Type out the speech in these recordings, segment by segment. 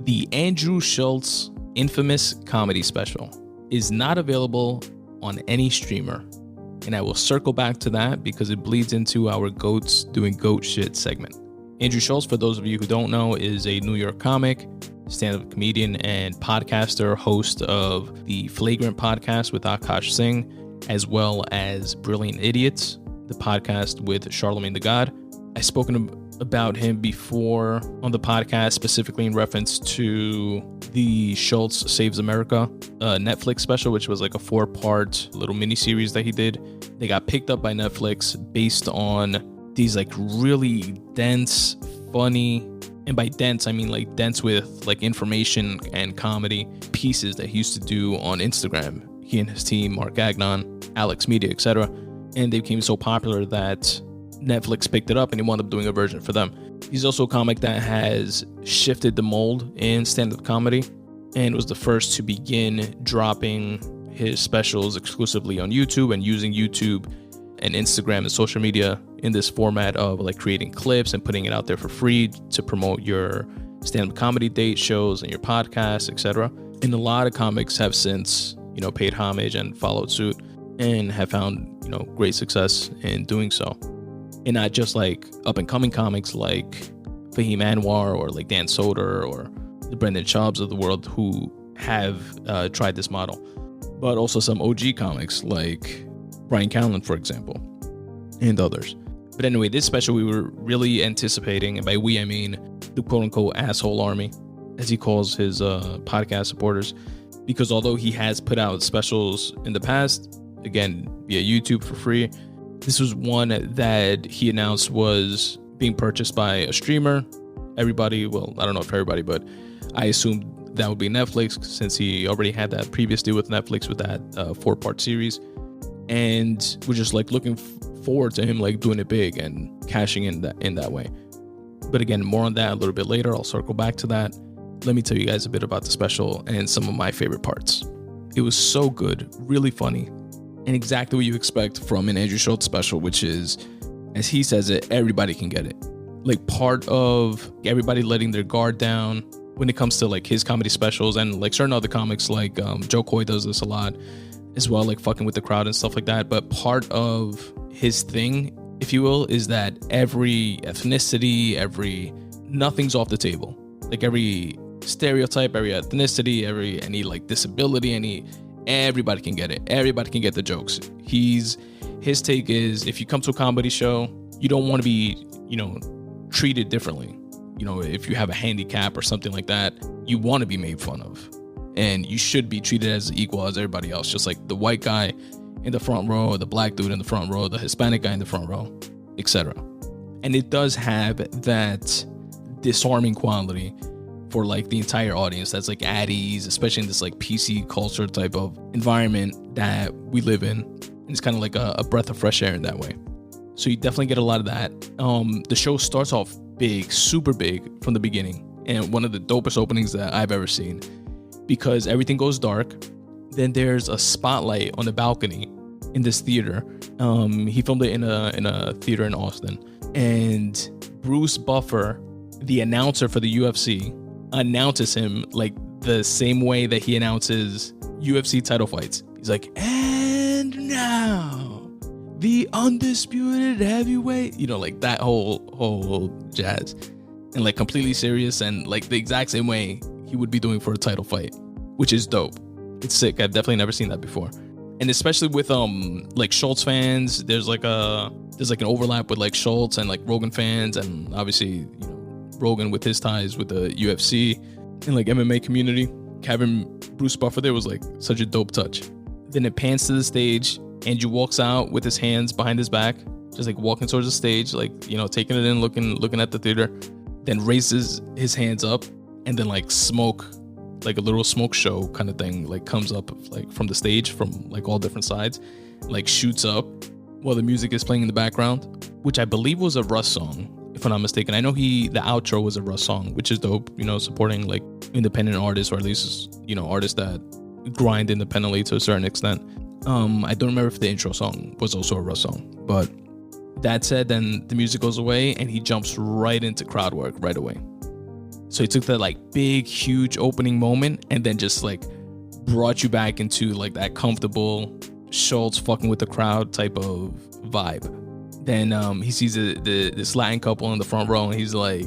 The Andrew Schulz infamous comedy special is not available on any streamer. And I will circle back to that because it bleeds into our goats doing goat shit segment. Andrew Schulz, for those of you who don't know, is a New York comic, stand-up comedian, and podcaster, host of the Flagrant podcast with Akash Singh, as well as Brilliant Idiots, the podcast with Charlemagne the God. I've spoken about him before on the podcast, specifically in reference to the Schulz Saves America Netflix special, which was like a 4-part little mini-series that he did. They got picked up by Netflix based on these like really dense, funny, and by dense I mean like dense with like information and comedy pieces that he used to do on Instagram. He and his team, Mark Gagnon, Alex Media, etc. And they became so popular that Netflix picked it up and he wound up doing a version for them. He's also a comic that has shifted the mold in stand-up comedy and was the first to begin dropping his specials exclusively on YouTube and using YouTube and Instagram and social media in this format of like creating clips and putting it out there for free to promote your stand-up comedy date shows and your podcasts, etc. And a lot of comics have since, paid homage and followed suit and have found, great success in doing so. And not just like up-and-coming comics like Fahim Anwar or like Dan Soder or the Brendan Schaubs of the world who have tried this model, but also some OG comics like Brian Callen, for example, and others. But anyway, this special we were really anticipating, and by we I mean the quote-unquote asshole army, as he calls his podcast supporters, because although he has put out specials in the past, again, via YouTube for free, this was one that he announced was being purchased by a streamer. Everybody, well, I don't know if everybody, but I assumed that would be Netflix since he already had that previous deal with Netflix with that 4-part series. And we're just like looking forward to him like doing it big and cashing in that way. But again, more on that a little bit later. I'll circle back to that. Let me tell you guys a bit about the special and some of my favorite parts. It was so good, really funny, and exactly what you expect from an Andrew Schulz special, which is, as he says it, everybody can get it. Like part of everybody letting their guard down when it comes to like his comedy specials and like certain other comics like Joe Coy does this a lot as well, like fucking with the crowd and stuff like that. But part of his thing, if you will, is that every ethnicity, nothing's off the table. Like every stereotype, every ethnicity, any like disability, everybody can get it. Everybody can get the jokes. His take is, if you come to a comedy show, you don't want to be, treated differently. If you have a handicap or something like that, you want to be made fun of. And you should be treated as equal as everybody else, just like the white guy in the front row, or the black dude in the front row, the Hispanic guy in the front row, etc. And it does have that disarming quality for like the entire audience that's like at ease, especially in this like PC culture type of environment that we live in. And it's kind of like a breath of fresh air in that way. So you definitely get a lot of that. The show starts off big, super big from the beginning, and one of the dopest openings that I've ever seen, because everything goes dark. Then there's a spotlight on the balcony in this theater. He filmed it in a theater in Austin, and Bruce Buffer, the announcer for the UFC, announces him like the same way that he announces UFC title fights. He's like, and now the undisputed heavyweight, like that whole jazz, and like completely serious, and like the exact same way he would be doing for a title fight, which is dope. It's sick. I've definitely never seen that before. And especially with like Schulz fans, there's like an overlap with like Schulz and like Rogan fans, and obviously Rogan with his ties with the UFC and like MMA community. Having Bruce Buffer there was like such a dope touch. Then it pans to the stage. Andrew walks out with his hands behind his back, just like walking towards the stage, like taking it in, looking at the theater. Then raises his hands up, and then like smoke, like a little smoke show kind of thing, like comes up like from the stage from like all different sides, like shoots up while the music is playing in the background, which I believe was a Russ song, if I'm not mistaken. I know the outro was a Russ song, which is dope, supporting like independent artists, or at least, artists that grind independently to a certain extent. I don't remember if the intro song was also a Russ song, but that said, then the music goes away and he jumps right into crowd work right away. So he took that like big, huge opening moment and then just like brought you back into like that comfortable Schulz fucking with the crowd type of vibe. Then he sees this Latin couple in the front row and he's like,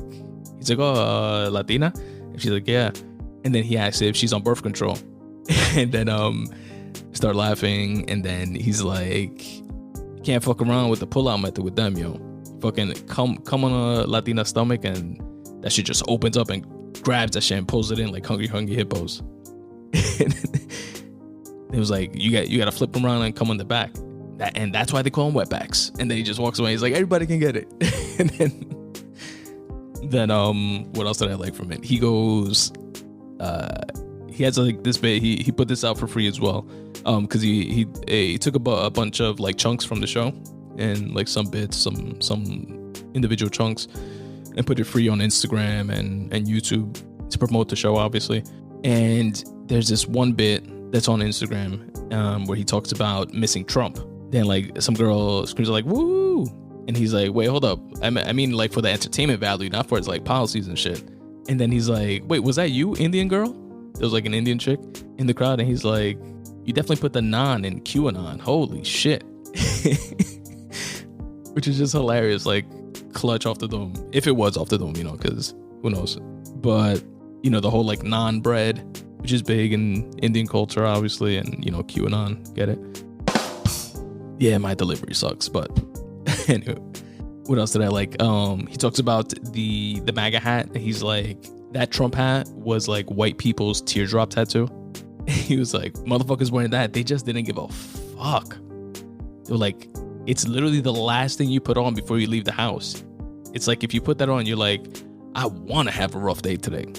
oh, Latina? And she's like, yeah. And then he asks if she's on birth control. And then start laughing. And then he's like, you can't fuck around with the pull-out method with them, yo. Fucking come on a Latina stomach and that shit just opens up and grabs that shit and pulls it in like hungry hippos. It was like, you got to flip them around and come on the back. And that's why they call them wetbacks. And then he just walks away. He's like, everybody can get it. And then what else did I like from it? He goes, he has like this bit. He put this out for free as well, because he took a bunch of like chunks from the show and like some bits, some individual chunks, and put it free on Instagram and YouTube to promote the show, obviously. And there's this one bit that's on Instagram where he talks about missing Trump. Then like some girl screams like, woo! And he's like, wait, hold up. I mean like for the entertainment value, not for its like policies and shit. And then he's like, wait, was that you, Indian girl? There was like an Indian chick in the crowd. And he's like, you definitely put the non in QAnon. Holy shit. Which is just hilarious. Like clutch off the dome. If it was off the dome, because who knows. But, the whole like non-bread, which is big in Indian culture, obviously. And, QAnon, get it? Yeah, my delivery sucks, but anyway, what else did I like? He talks about the MAGA hat. And he's like, that Trump hat was like white people's teardrop tattoo. He was like, motherfuckers wearing that, they just didn't give a fuck. They were like, it's literally the last thing you put on before you leave the house. It's like, if you put that on, you're like, I want to have a rough day today.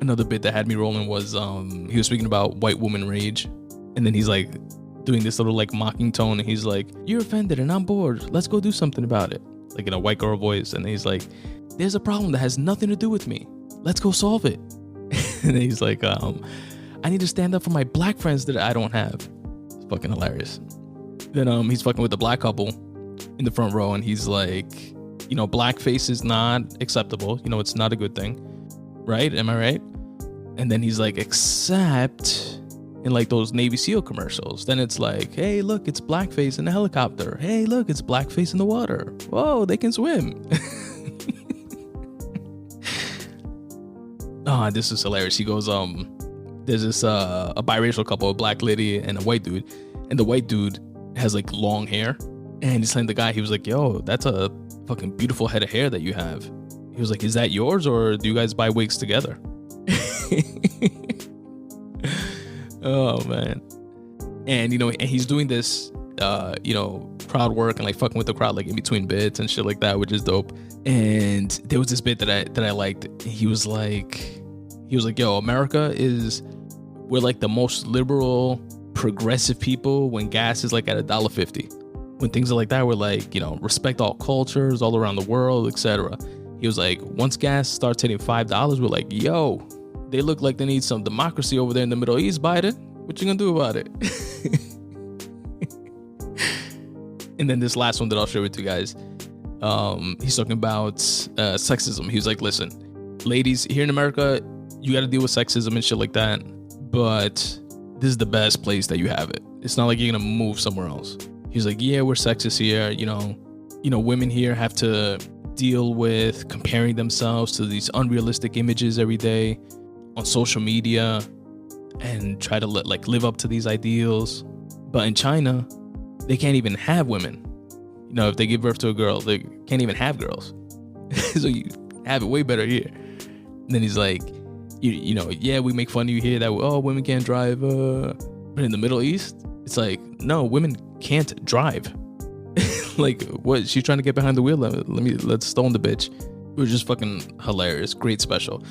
Another bit that had me rolling was he was speaking about white woman rage. And then he's like, doing this little like mocking tone, and he's like, you're offended and I'm bored, let's go do something about it, like in a white girl voice. And he's like, there's a problem that has nothing to do with me, let's go solve it. And then he's like, I need to stand up for my black friends that I don't have. It's fucking hilarious. Then he's fucking with the black couple in the front row, and he's like, blackface is not acceptable, it's not a good thing, right? Am I right? And then he's like, except in like those Navy SEAL commercials, then it's like, hey, look, it's blackface in the helicopter. Hey, look, it's blackface in the water. Whoa, they can swim. Oh, this is hilarious. He goes, there's this a biracial couple, a black lady and a white dude, and the white dude has like long hair, and he's telling the guy, he was like, yo, that's a fucking beautiful head of hair that you have. He was like, is that yours, or do you guys buy wigs together? Oh man. And and he's doing this crowd work and like fucking with the crowd like in between bits and shit like that, which is dope. And there was this bit that I liked. He was like, yo, we're like the most liberal, progressive people when gas is like at $1.50. When things are like that, we're like, respect all cultures all around the world, etc. He was like, once gas starts hitting $5, we're like, yo, they look like they need some democracy over there in the Middle East, Biden. What you gonna do about it? And then this last one that I'll share with you guys, he's talking about sexism. He was like, listen, ladies, here in America, you got to deal with sexism and shit like that, but this is the best place that you have it. It's not like you're gonna move somewhere else. He's like, yeah, we're sexist here. Women here have to deal with comparing themselves to these unrealistic images every day on social media and try to live up to these ideals. But in China, they can't even have women. If they give birth to a girl, they can't even have girls. So you have it way better here. And then he's like, yeah, we make fun of you here that, oh, women can't drive. But in the Middle East, it's like, no, women can't drive. Like, what? She's trying to get behind the wheel. Let's stone the bitch. It was just fucking hilarious. Great special.